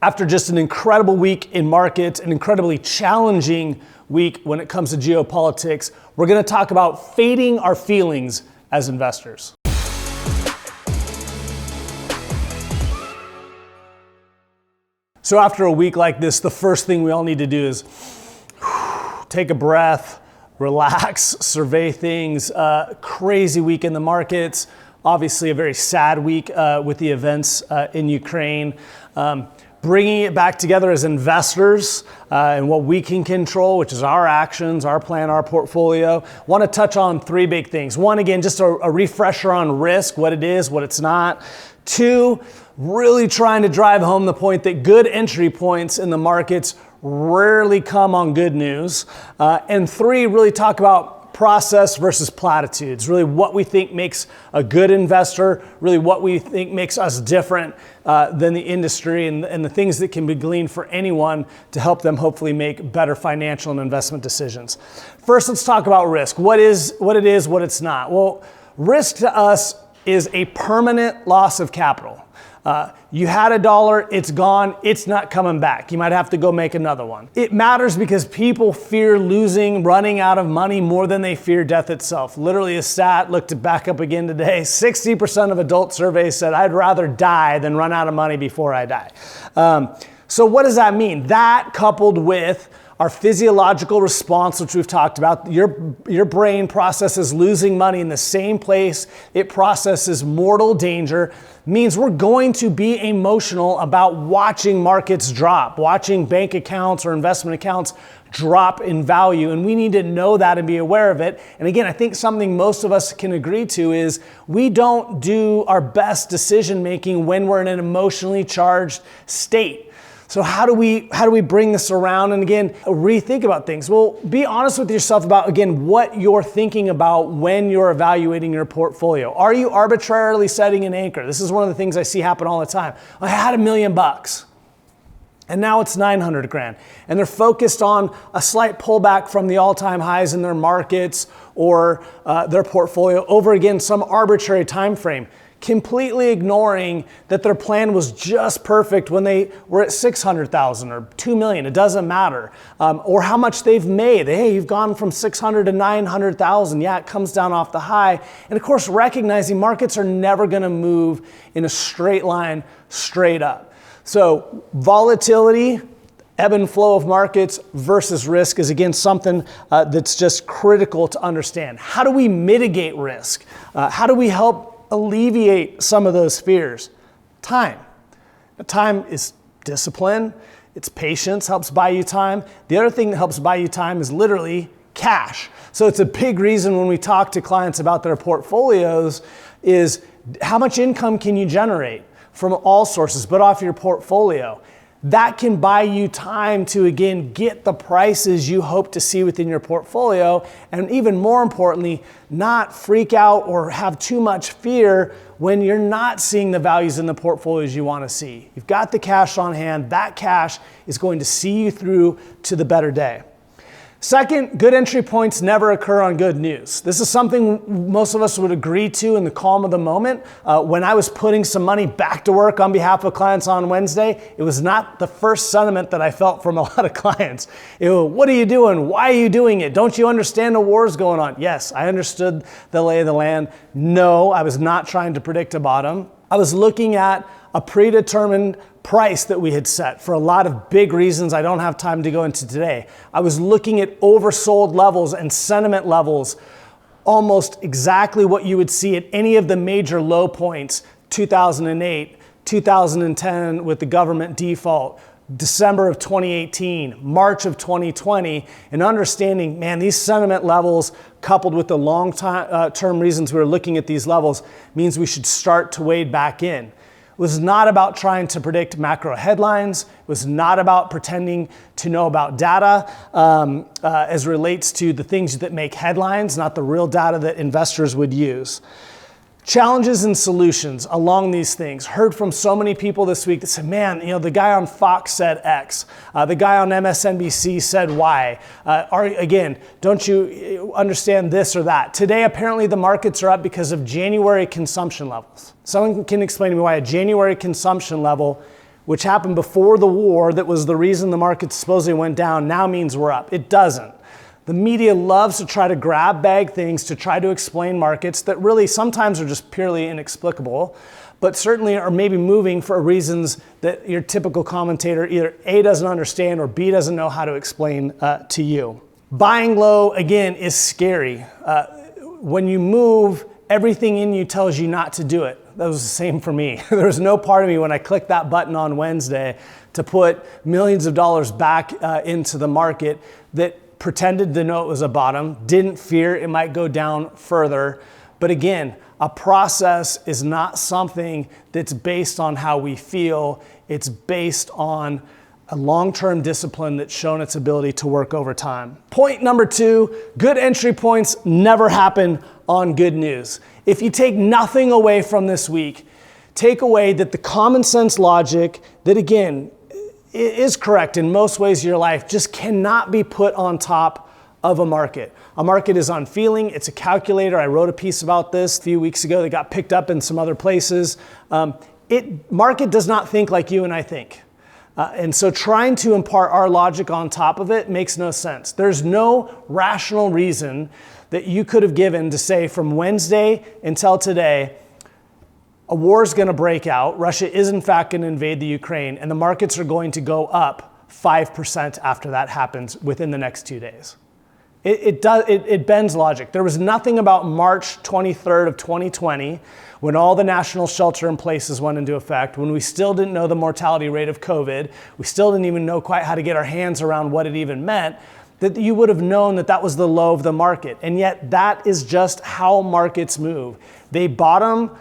After just an incredible week in markets, an incredibly challenging week when it comes to geopolitics, we're going to talk about fading our feelings as investors. So after a week like this, the first thing we all need to do is take a breath, relax, survey things. Crazy week in the markets. Obviously a very sad week with the events in Ukraine. Bringing it back together as investors and what we can control, which is our actions, our plan, our portfolio. Want to touch on three big things. One, again, just a refresher on risk, what it is, what it's not. Two, really trying to drive home the point that good entry points in the markets rarely come on good news. And three, really talk about process versus platitudes, really what we think makes a good investor, really what we think makes us different than the industry and the things that can be gleaned for anyone to help them hopefully make better financial and investment decisions. First, let's talk about risk. What it is, what it's not. Well, risk to us is a permanent loss of capital. You had $1, it's gone, it's not coming back. You might have to go make another one. It matters because people fear losing, running out of money more than they fear death itself. Literally a stat, looked it back up again today, 60% of adult surveys said, I'd rather die than run out of money before I die. So what does that mean? That coupled with our physiological response, which we've talked about, your brain processes losing money in the same place it processes mortal danger, means we're going to be emotional about watching markets drop, watching bank accounts or investment accounts drop in value. And we need to know that and be aware of it. And again, I think something most of us can agree to is we don't do our best decision making when we're in an emotionally charged state. So how do we bring this around and again, rethink about things? Well, be honest with yourself about, again, what you're thinking about when you're evaluating your portfolio. Are you arbitrarily setting an anchor? This is one of the things I see happen all the time. I had $1 million and now it's 900 grand. And they're focused on a slight pullback from the all-time highs in their markets or their portfolio over, again, some arbitrary time frame, completely ignoring that their plan was just perfect when they were at 600,000 or 2 million. It doesn't matter. Or how much they've made. Hey, you've gone from 600 to 900,000. Yeah, it comes down off the high. And of course, recognizing markets are never going to move in a straight line, straight up. So volatility, ebb and flow of markets versus risk is, again, something that's just critical to understand. How do we mitigate risk? How do we help alleviate some of those fears? Time. Time is discipline. It's patience, helps buy you time. The other thing that helps buy you time is literally cash. So it's a big reason when we talk to clients about their portfolios is how much income can you generate from all sources, but off your portfolio. That can buy you time to, again, get the prices you hope to see within your portfolio. And even more importantly, not freak out or have too much fear when you're not seeing the values in the portfolios you want to see. You've got the cash on hand. That cash is going to see you through to the better day. Second, good entry points never occur on good news. This is something most of us would agree to in the calm of the moment. When I was putting some money back to work on behalf of clients on Wednesday, it was not the first sentiment that I felt from a lot of clients. What are you doing? Why are you doing it? Don't you understand the war's going on? Yes, I understood the lay of the land. No, I was not trying to predict a bottom. I was looking at a predetermined price that we had set for a lot of big reasons I don't have time to go into today. I was looking at oversold levels and sentiment levels, almost exactly what you would see at any of the major low points, 2008, 2010 with the government default, December of 2018, March of 2020, and understanding, man, these sentiment levels coupled with the long-term reasons we were looking at these levels means we should start to wade back in. It was not about trying to predict macro headlines. It was not about pretending to know about data as relates to the things that make headlines, not the real data that investors would use. Challenges and solutions along these things. Heard from so many people this week that said, man, the guy on Fox said X. The guy on MSNBC said Y. Again, don't you understand this or that? Today, apparently the markets are up because of January consumption levels. Someone can explain to me why a January consumption level which happened before the war, that was the reason the market supposedly went down, now means we're up. It doesn't. The media loves to try to grab bag things to try to explain markets that really sometimes are just purely inexplicable, but certainly are maybe moving for reasons that your typical commentator either A, doesn't understand, or B, doesn't know how to explain to you. Buying low, again, is scary. When you move, everything in you tells you not to do it. That was the same for me. There was no part of me when I clicked that button on Wednesday to put millions of dollars back into the market that pretended to know it was a bottom, didn't fear it might go down further. But again, a process is not something that's based on how we feel. It's based on a long-term discipline that's shown its ability to work over time. Point number 2, good entry points never happen on good news. If you take nothing away from this week, take away that the common sense logic that, again, is correct in most ways of your life just cannot be put on top of a market. A market is unfeeling. It's a calculator. I wrote a piece about this a few weeks ago that got picked up in some other places. Market does not think like you and I think. And so trying to impart our logic on top of it makes no sense. There's no rational reason that you could have given to say from Wednesday until today, a war is going to break out. Russia is in fact going to invade the Ukraine, and the markets are going to go up 5% after that happens within the next 2 days. It bends logic. There was nothing about March 23rd of 2020, when all the national shelter in places went into effect, when we still didn't know the mortality rate of COVID, we still didn't even know quite how to get our hands around what it even meant, that you would have known that that was the low of the market. And yet that is just how markets move. They bottom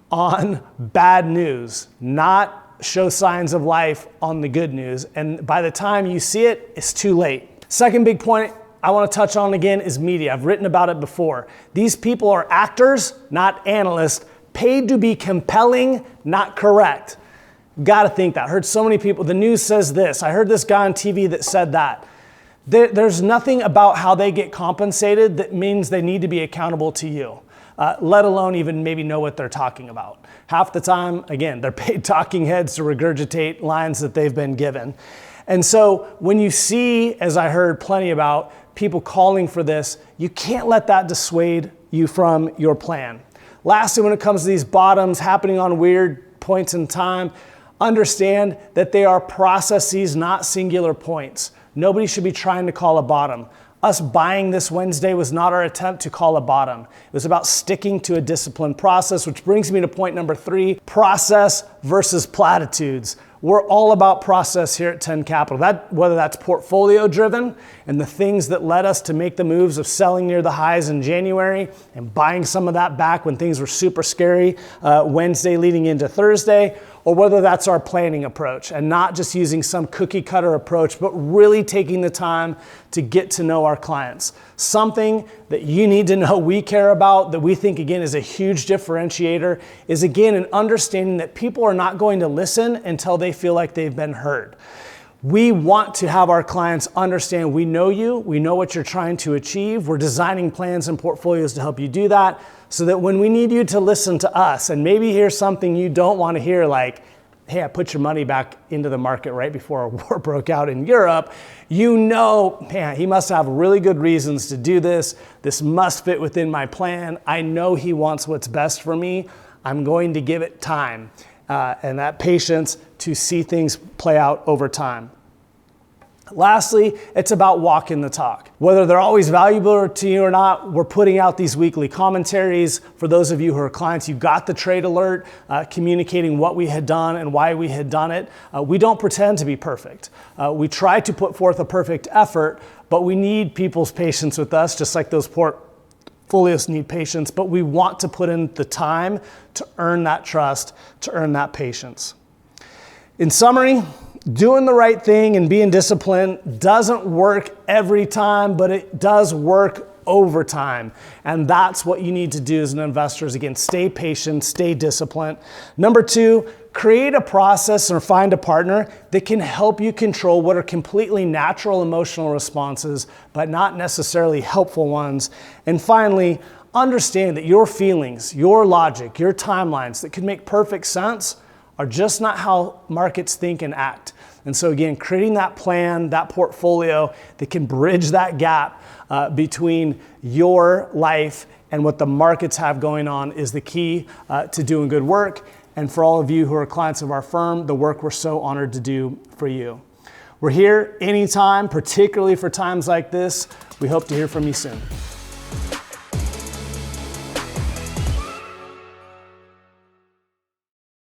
on bad news, not show signs of life on the good news. And by the time you see it, it's too late. Second big point I want to touch on again is media. I've written about it before. These people are actors, not analysts, paid to be compelling, not correct. Got to think that. I heard so many people, the news says this. I heard this guy on TV that said that. There's nothing about how they get compensated that means they need to be accountable to you, let alone even maybe know what they're talking about. Half the time, again, they're paid talking heads to regurgitate lines that they've been given. And so when you see, as I heard plenty about, people calling for this, you can't let that dissuade you from your plan. Lastly, when it comes to these bottoms happening on weird points in time, understand that they are processes, not singular points. Nobody should be trying to call a bottom. Us buying this Wednesday was not our attempt to call a bottom. It was about sticking to a disciplined process, which brings me to point number 3, process versus platitudes. We're all about process here at 10 Capital. Whether that's portfolio driven and the things that led us to make the moves of selling near the highs in January and buying some of that back when things were super scary Wednesday leading into Thursday, or whether that's our planning approach and not just using some cookie cutter approach, but really taking the time to get to know our clients. Something that you need to know we care about, that we think again is a huge differentiator, is again an understanding that people are not going to listen until they feel like they've been heard. We want to have our clients understand we know you, we know what you're trying to achieve, we're designing plans and portfolios to help you do that, so that when we need you to listen to us and maybe hear something you don't want to hear, like, hey, I put your money back into the market right before a war broke out in Europe, you know, man, he must have really good reasons to do this. This must fit within my plan. I know he wants what's best for me. I'm going to give it time and that patience to see things play out over time. Lastly, it's about walking the talk. Whether they're always valuable to you or not, we're putting out these weekly commentaries. For those of you who are clients, you got the trade alert, communicating what we had done and why we had done it. We don't pretend to be perfect. We try to put forth a perfect effort, but we need people's patience with us, just like those portfolios need patience, but we want to put in the time to earn that trust, to earn that patience. In summary, doing the right thing and being disciplined doesn't work every time, but it does work over time. And that's what you need to do as an investor is, again, stay patient, stay disciplined. Number 2, create a process or find a partner that can help you control what are completely natural emotional responses, but not necessarily helpful ones. And finally, understand that your feelings, your logic, your timelines that could make perfect sense are just not how markets think and act. And so again, creating that plan, that portfolio that can bridge that gap between your life and what the markets have going on is the key to doing good work. And for all of you who are clients of our firm, the work we're so honored to do for you. We're here anytime, particularly for times like this. We hope to hear from you soon.